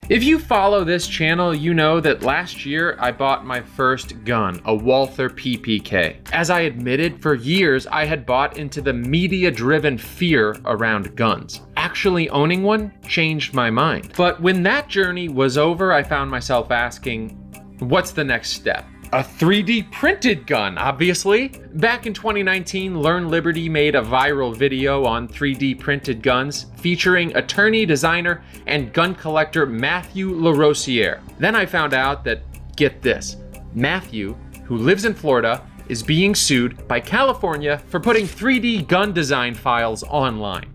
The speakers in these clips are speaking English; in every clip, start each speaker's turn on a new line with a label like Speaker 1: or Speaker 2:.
Speaker 1: If you follow this channel, you know that last year I bought my first gun, a Walther PPK. As I admitted, for years I had bought into the media-driven fear around guns. Actually owning one changed my mind. But when that journey was over, I found myself asking, what's the next step? A 3D printed gun, obviously. Back in 2019, Learn Liberty made a viral video on 3D printed guns featuring attorney, designer, and gun collector Matthew Larosiere. Then I found out that, get this, Matthew, who lives in Florida, is being sued by California for putting 3D gun design files online.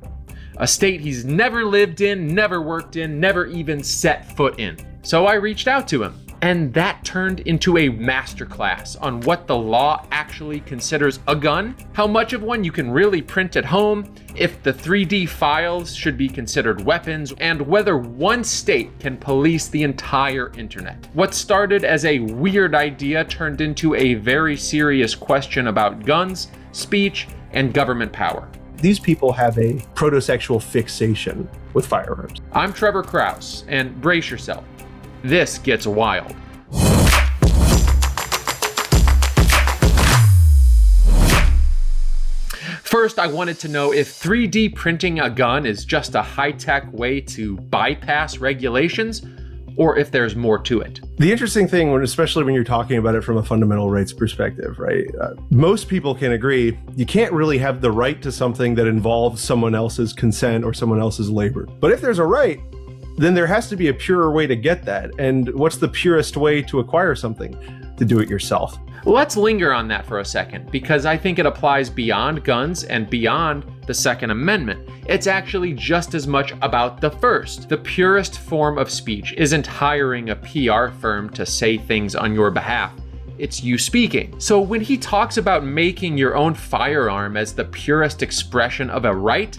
Speaker 1: A state he's never lived in, never worked in, never even set foot in. So I reached out to him. And that turned into a masterclass on what the law actually considers a gun, how much of one you can really print at home, if the 3D files should be considered weapons, and whether one state can police the entire internet. What started as a weird idea turned into a very serious question about guns, speech, and government power.
Speaker 2: These people have a protosexual fixation with firearms.
Speaker 1: I'm Trevor Kraus, and brace yourself. This gets wild. First, I wanted to know if 3D printing a gun is just a high-tech way to bypass regulations, or if there's more to it.
Speaker 2: The interesting thing, especially when you're talking about it from a fundamental rights perspective, right? Most people can agree you can't really have the right to something that involves someone else's consent or someone else's labor. But if there's a right, then there has to be a purer way to get that. And what's the purest way to acquire something? To do it yourself.
Speaker 1: Let's linger on that for a second, because I think it applies beyond guns and beyond the Second Amendment. It's actually just as much about the first. The purest form of speech isn't hiring a PR firm to say things on your behalf. It's you speaking. So when he talks about making your own firearm as the purest expression of a right,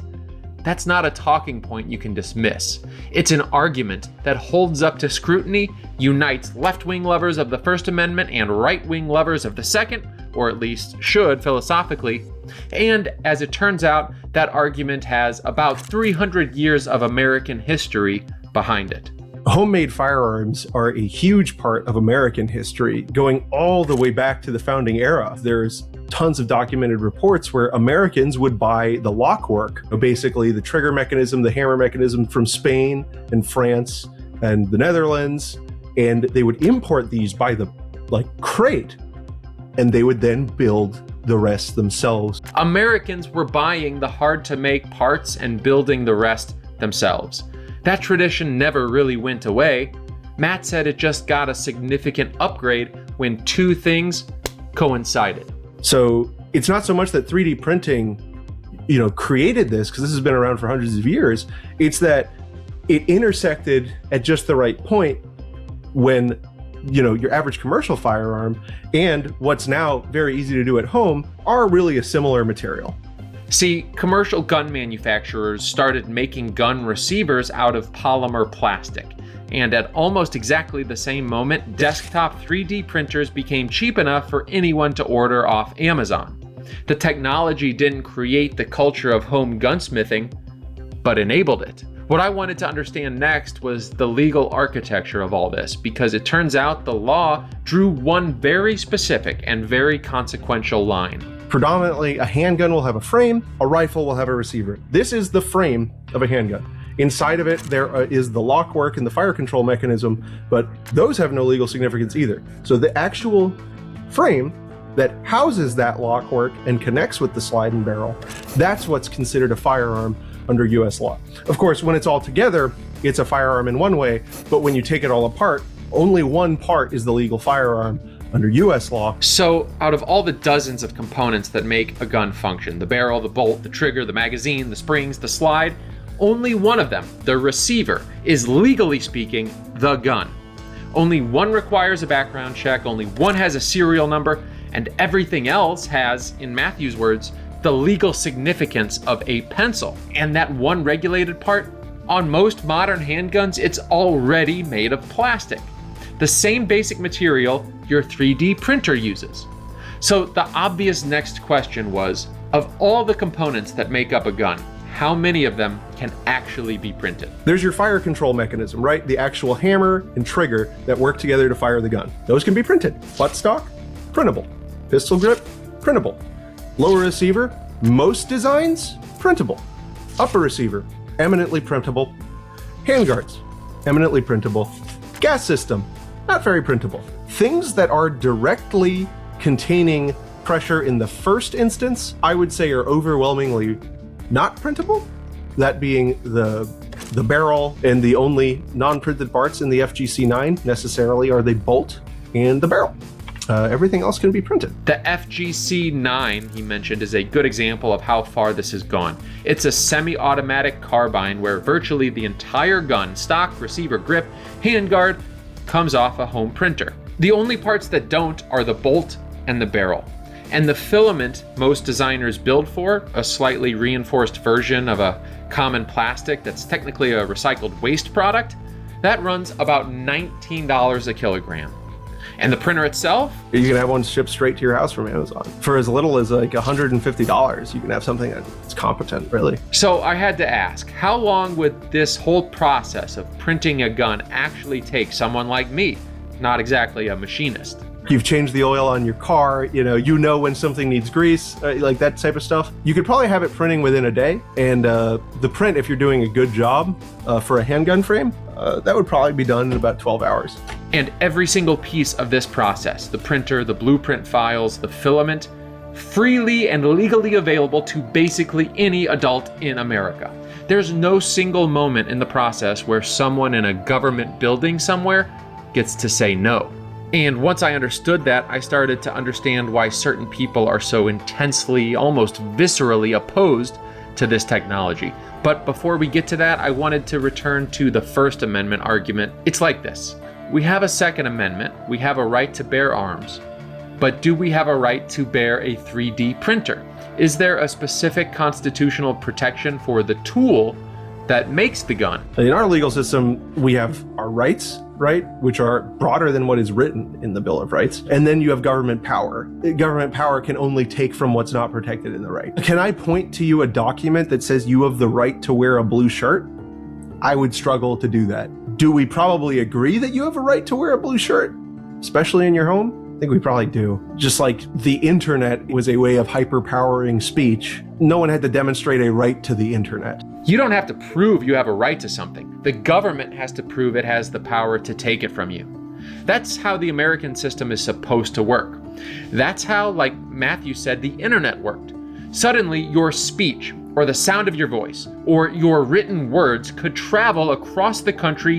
Speaker 1: that's not a talking point you can dismiss. It's an argument that holds up to scrutiny, unites left-wing lovers of the First Amendment and right-wing lovers of the Second, or at least should philosophically. And as it turns out, that argument has about 300 years of American history behind it.
Speaker 2: Homemade firearms are a huge part of American history, going all the way back to the founding era. There's tons of documented reports where Americans would buy the lockwork, basically the trigger mechanism, the hammer mechanism from Spain and France and the Netherlands, and they would import these by the crate, and they would then build the rest themselves.
Speaker 1: Americans were buying the hard-to-make parts and building the rest themselves. That tradition never really went away. Matt said it just got a significant upgrade when two things coincided.
Speaker 2: So it's not so much that 3D printing, created this, because this has been around for hundreds of years. It's that it intersected at just the right point when, your average commercial firearm and what's now very easy to do at home are really a similar material.
Speaker 1: See, commercial gun manufacturers started making gun receivers out of polymer plastic. And at almost exactly the same moment, desktop 3D printers became cheap enough for anyone to order off Amazon. The technology didn't create the culture of home gunsmithing, but enabled it. What I wanted to understand next was the legal architecture of all this, because it turns out the law drew one very specific and very consequential line.
Speaker 2: Predominantly, a handgun will have a frame, a rifle will have a receiver. This is the frame of a handgun. Inside of it, there is the lockwork and the fire control mechanism, but those have no legal significance either. So the actual frame that houses that lockwork and connects with the slide and barrel, that's what's considered a firearm under US law. Of course, when it's all together, it's a firearm in one way, but when you take it all apart, only one part is the legal firearm under US law.
Speaker 1: So out of all the dozens of components that make a gun function, the barrel, the bolt, the trigger, the magazine, the springs, the slide, only one of them, the receiver, is legally speaking the gun. Only one requires a background check, only one has a serial number, and everything else has, in Matthew's words, the legal significance of a pencil. And that one regulated part, on most modern handguns, it's already made of plastic. The same basic material your 3D printer uses. So the obvious next question was, of all the components that make up a gun, how many of them can actually be printed.
Speaker 2: There's your fire control mechanism, right? The actual hammer and trigger that work together to fire the gun. Those can be printed. Buttstock, printable. Pistol grip, printable. Lower receiver, most designs, printable. Upper receiver, eminently printable. Handguards, eminently printable. Gas system, not very printable. Things that are directly containing pressure in the first instance, I would say are overwhelmingly not printable. That being the barrel, and the only non-printed parts in the FGC9 necessarily are the bolt and the barrel. Everything else can be printed.
Speaker 1: The FGC9 he mentioned is a good example of how far this has gone. It's a semi-automatic carbine where virtually the entire gun, stock, receiver, grip, handguard, comes off a home printer. The only parts that don't are the bolt and the barrel. And the filament most designers build for, a slightly reinforced version of a common plastic that's technically a recycled waste product, that runs about $19 a kilogram. And the printer itself?
Speaker 2: You can have one shipped straight to your house from Amazon. For as little as like $150, you can have something that's competent, really.
Speaker 1: So I had to ask, how long would this whole process of printing a gun actually take someone like me? Not exactly a machinist.
Speaker 2: You've changed the oil on your car, you know when something needs grease, like that type of stuff. You could probably have it printing within a day. And the print, if you're doing a good job for a handgun frame, that would probably be done in about 12 hours.
Speaker 1: And every single piece of this process, the printer, the blueprint files, the filament, freely and legally available to basically any adult in America. There's no single moment in the process where someone in a government building somewhere gets to say no. And once I understood that, I started to understand why certain people are so intensely, almost viscerally opposed to this technology. But before we get to that, I wanted to return to the First Amendment argument. It's like this. We have a Second Amendment. We have a right to bear arms. But do we have a right to bear a 3D printer? Is there a specific constitutional protection for the tool that makes the gun?
Speaker 2: In our legal system, we have our rights, right, which are broader than what is written in the Bill of Rights. And then you have government power. Government power can only take from what's not protected in the right. Can I point to you a document that says you have the right to wear a blue shirt? I would struggle to do that. Do we probably agree that you have a right to wear a blue shirt, especially in your home? I think we probably do. Just like the internet was a way of hyperpowering speech, no one had to demonstrate a right to the internet.
Speaker 1: You don't have to prove you have a right to something. The government has to prove it has the power to take it from you. That's how the American system is supposed to work. That's how, like Matthew said, the internet worked. Suddenly, your speech, or the sound of your voice, or your written words could travel across the country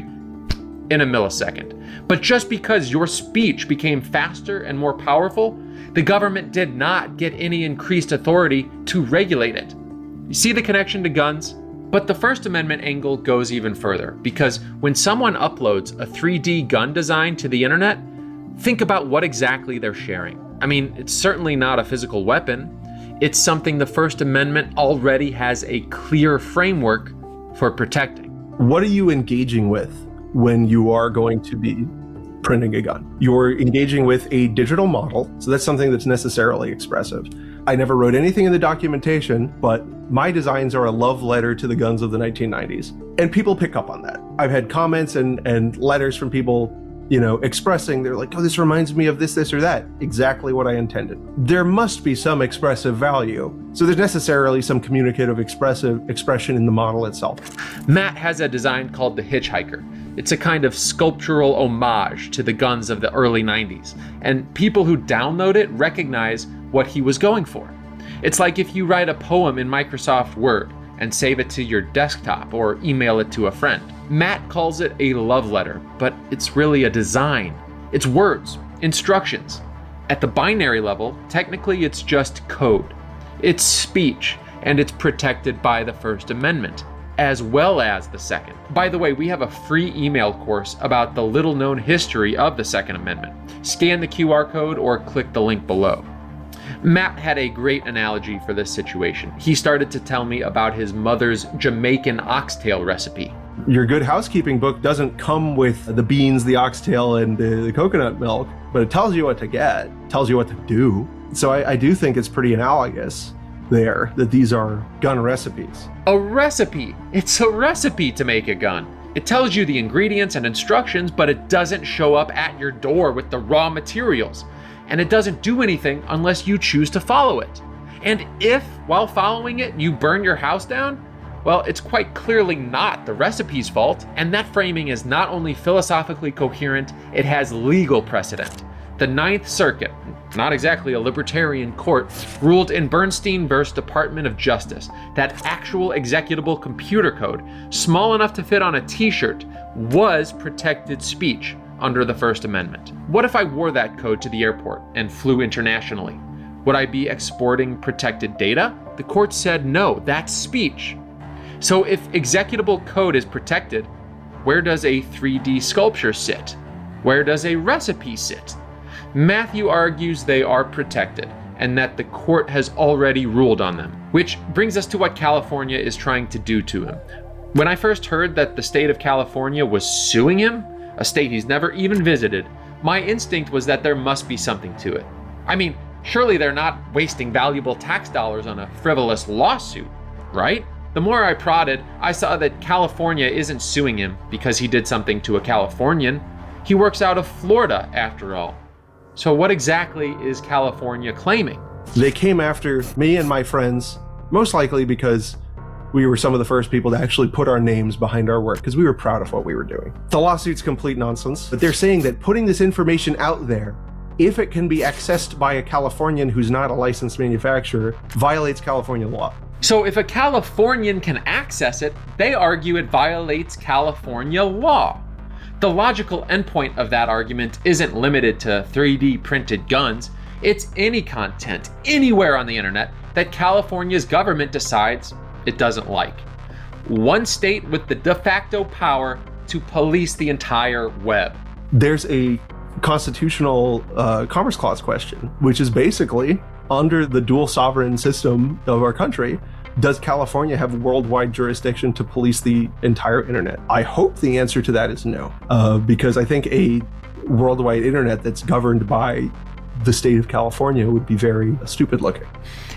Speaker 1: in a millisecond. But just because your speech became faster and more powerful, the government did not get any increased authority to regulate it. You see the connection to guns? But the First Amendment angle goes even further, because when someone uploads a 3D gun design to the internet, think about what exactly they're sharing. I mean, it's certainly not a physical weapon. It's something the First Amendment already has a clear framework for protecting.
Speaker 2: What are you engaging with when you are going to be printing a gun? You're engaging with a digital model, so that's something that's necessarily expressive. I never wrote anything in the documentation, but my designs are a love letter to the guns of the 1990s. And people pick up on that. I've had comments and letters from people, expressing, they're like, oh, this reminds me of this, or that. Exactly what I intended. There must be some expressive value. So there's necessarily some communicative expression in the model itself.
Speaker 1: Matt has a design called the Hitchhiker. It's a kind of sculptural homage to the guns of the early 90s. And people who download it recognize what he was going for. It's like if you write a poem in Microsoft Word and save it to your desktop or email it to a friend. Matt calls it a love letter, but it's really a design. It's words, instructions. At the binary level, technically it's just code. It's speech, and it's protected by the First Amendment, as well as the Second. By the way, we have a free email course about the little-known history of the Second Amendment. Scan the QR code or click the link below. Matt had a great analogy for this situation. He started to tell me about his mother's Jamaican oxtail recipe.
Speaker 2: Your Good Housekeeping book doesn't come with the beans, the oxtail, and the coconut milk, but it tells you what to get, tells you what to do. So I do think it's pretty analogous. there that these are gun recipes.
Speaker 1: A recipe. It's a recipe to make a gun. It tells you the ingredients and instructions, but it doesn't show up at your door with the raw materials. And it doesn't do anything unless you choose to follow it. And if, while following it, you burn your house down, well, it's quite clearly not the recipe's fault. And that framing is not only philosophically coherent, it has legal precedent. The Ninth Circuit, not exactly a libertarian court, ruled in Bernstein versus Department of Justice that actual executable computer code, small enough to fit on a t-shirt, was protected speech under the First Amendment. What if I wore that code to the airport and flew internationally? Would I be exporting protected data? The court said no, that's speech. So if executable code is protected, where does a 3D sculpture sit? Where does a recipe sit? Matthew argues they are protected and that the court has already ruled on them, which brings us to what California is trying to do to him. When I first heard that the state of California was suing him, a state he's never even visited, my instinct was that there must be something to it. I mean, surely they're not wasting valuable tax dollars on a frivolous lawsuit, right? The more I prodded, I saw that California isn't suing him because he did something to a Californian. He works out of Florida, after all. So what exactly is California claiming?
Speaker 2: They came after me and my friends, most likely because we were some of the first people to actually put our names behind our work because we were proud of what we were doing. The lawsuit's complete nonsense, but they're saying that putting this information out there, if it can be accessed by a Californian who's not a licensed manufacturer, violates California law.
Speaker 1: So if a Californian can access it, they argue it violates California law. The logical endpoint of that argument isn't limited to 3D printed guns. It's any content, anywhere on the internet, that California's government decides it doesn't like. One state with the de facto power to police the entire web.
Speaker 2: There's a constitutional Commerce Clause question, which is basically, under the dual sovereign system of our country, does California have worldwide jurisdiction to police the entire internet? I hope the answer to that is no, because I think a worldwide internet that's governed by the state of California would be very stupid looking.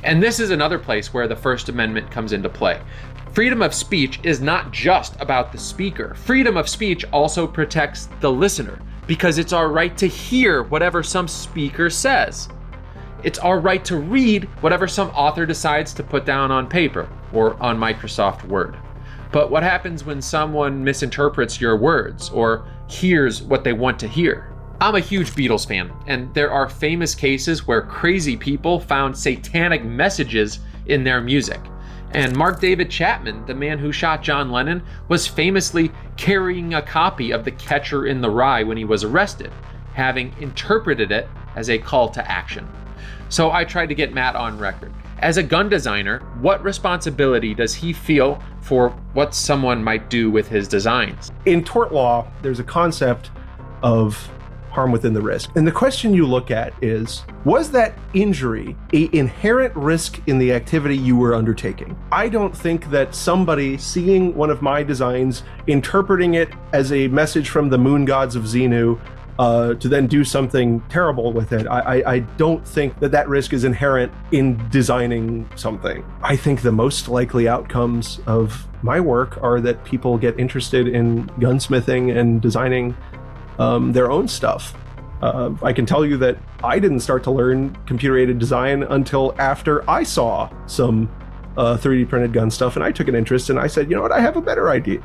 Speaker 1: And this is another place where the First Amendment comes into play. Freedom of speech is not just about the speaker. Freedom of speech also protects the listener, because it's our right to hear whatever some speaker says. It's our right to read whatever some author decides to put down on paper or on Microsoft Word. But what happens when someone misinterprets your words or hears what they want to hear? I'm a huge Beatles fan, and there are famous cases where crazy people found satanic messages in their music. And Mark David Chapman, the man who shot John Lennon, was famously carrying a copy of The Catcher in the Rye when he was arrested, having interpreted it as a call to action. So I tried to get Matt on record. As a gun designer, what responsibility does he feel for what someone might do with his designs?
Speaker 2: In tort law, there's a concept of harm within the risk. And the question you look at is, was that injury an inherent risk in the activity you were undertaking? I don't think that somebody seeing one of my designs, interpreting it as a message from the moon gods of Xenu, to then do something terrible with it, I don't think that that risk is inherent in designing something. I think the most likely outcomes of my work are that people get interested in gunsmithing and designing their own stuff. I can tell you that I didn't start to learn computer-aided design until after I saw some 3D printed gun stuff, and I took an interest, and I said, you know what, I have a better idea.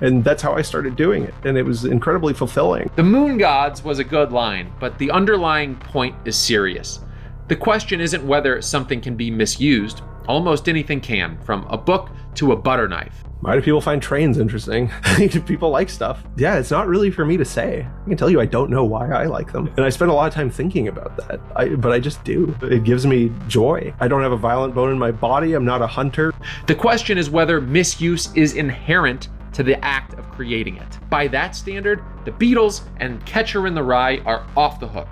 Speaker 2: And that's how I started doing it, and it was incredibly fulfilling.
Speaker 1: The moon gods was a good line, but the underlying point is serious. The question isn't whether something can be misused. Almost anything can, from a book to a butter knife.
Speaker 2: Why do people find trains interesting? People like stuff. Yeah, it's not really for me to say. I can tell you I don't know why I like them. And I spend a lot of time thinking about that. But I just do. It gives me joy. I don't have a violent bone in my body. I'm not a hunter.
Speaker 1: The question is whether misuse is inherent to the act of creating it. By that standard, the Beatles and Catcher in the Rye are off the hook.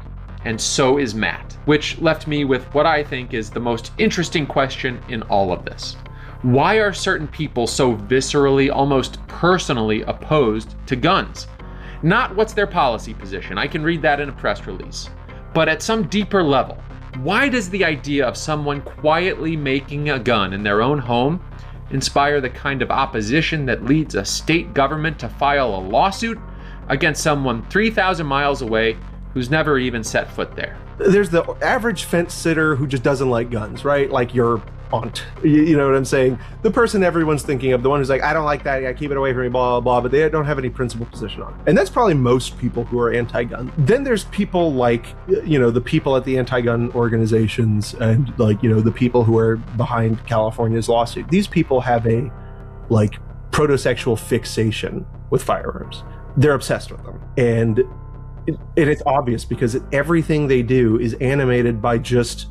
Speaker 1: And so is Matt, which left me with what I think is the most interesting question in all of this. Why are certain people so viscerally, almost personally opposed to guns? Not what's their policy position, I can read that in a press release. But at some deeper level, Why does the idea of someone quietly making a gun in their own home inspire the kind of opposition that leads a state government to file a lawsuit against someone 3,000 miles away who's never even set foot there?
Speaker 2: There's the average fence sitter who just doesn't like guns, right? Like your aunt. You know what I'm saying? The person everyone's thinking of, the one who's like, I don't like that, yeah, keep it away from me, blah, blah, blah, but they don't have any principled position on it. And that's probably most people who are anti-gun. Then there's people like, the people at the anti-gun organizations and the people who are behind California's lawsuit. These people have a protosexual fixation with firearms. They're obsessed with them. And it's obvious because everything they do is animated by just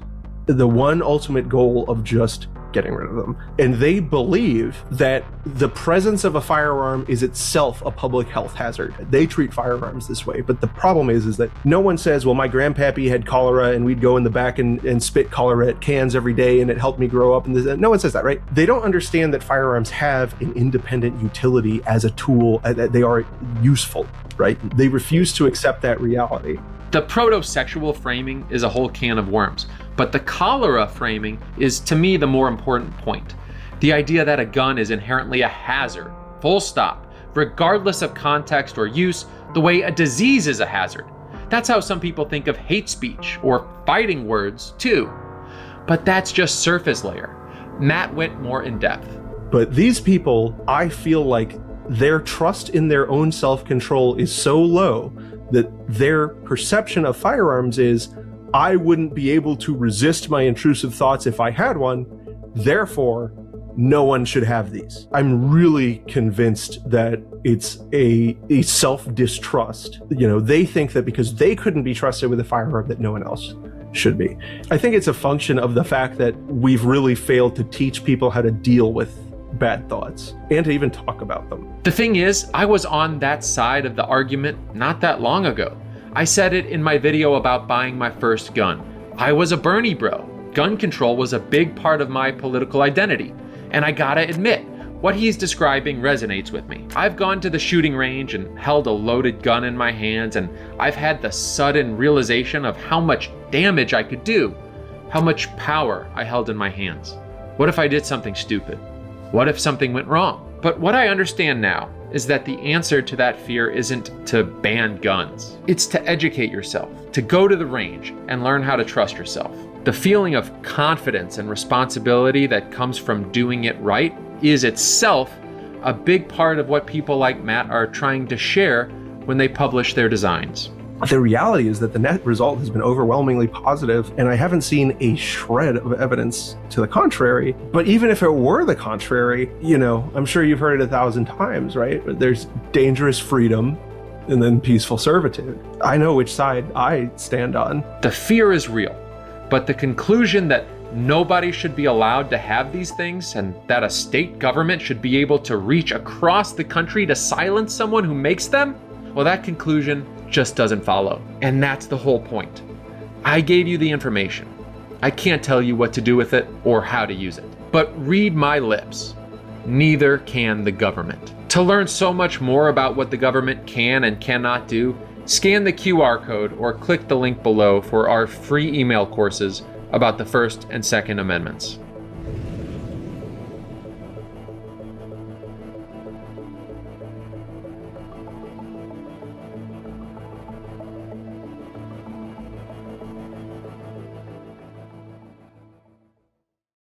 Speaker 2: the one ultimate goal of just getting rid of them. And they believe that the presence of a firearm is itself a public health hazard. They treat firearms this way. But the problem is that no one says, well, my grandpappy had cholera and we'd go in the back and spit cholera at cans every day and it helped me grow up. And no one says that, right? They don't understand that firearms have an independent utility as a tool, that they are useful, right? They refuse to accept that reality.
Speaker 1: The proto-sexual framing is a whole can of worms, but the cholera framing is, to me, the more important point. The idea that a gun is inherently a hazard, full stop, regardless of context or use, the way a disease is a hazard. That's how some people think of hate speech or fighting words, too. But that's just surface layer. Matt went more in depth.
Speaker 2: But these people, I feel like their trust in their own self-control is so low that their perception of firearms is, I wouldn't be able to resist my intrusive thoughts if I had one, therefore, no one should have these. I'm really convinced that it's a self-distrust. They think that because they couldn't be trusted with a firearm that no one else should be. I think it's a function of the fact that we've really failed to teach people how to deal with bad thoughts and to even talk about them.
Speaker 1: The thing is, I was on that side of the argument not that long ago. I said it in my video about buying my first gun. I was a Bernie bro. Gun control was a big part of my political identity. And I gotta admit, what he's describing resonates with me. I've gone to the shooting range and held a loaded gun in my hands, and I've had the sudden realization of how much damage I could do, how much power I held in my hands. What if I did something stupid? What if something went wrong? But what I understand now is that the answer to that fear isn't to ban guns. It's to educate yourself, to go to the range and learn how to trust yourself. The feeling of confidence and responsibility that comes from doing it right is itself a big part of what people like Matt are trying to share when they publish their designs.
Speaker 2: The reality is that the net result has been overwhelmingly positive, and I haven't seen a shred of evidence to the contrary. But even if it were the contrary, I'm sure you've heard it 1,000 times, right? There's dangerous freedom and then peaceful servitude. I know which side I stand on.
Speaker 1: The fear is real, but the conclusion that nobody should be allowed to have these things and that a state government should be able to reach across the country to silence someone who makes them, well, that conclusion just doesn't follow. And that's the whole point. I gave you the information. I can't tell you what to do with it or how to use it. But read my lips. Neither can the government. To learn so much more about what the government can and cannot do, scan the QR code or click the link below for our free email courses about the First and Second Amendments.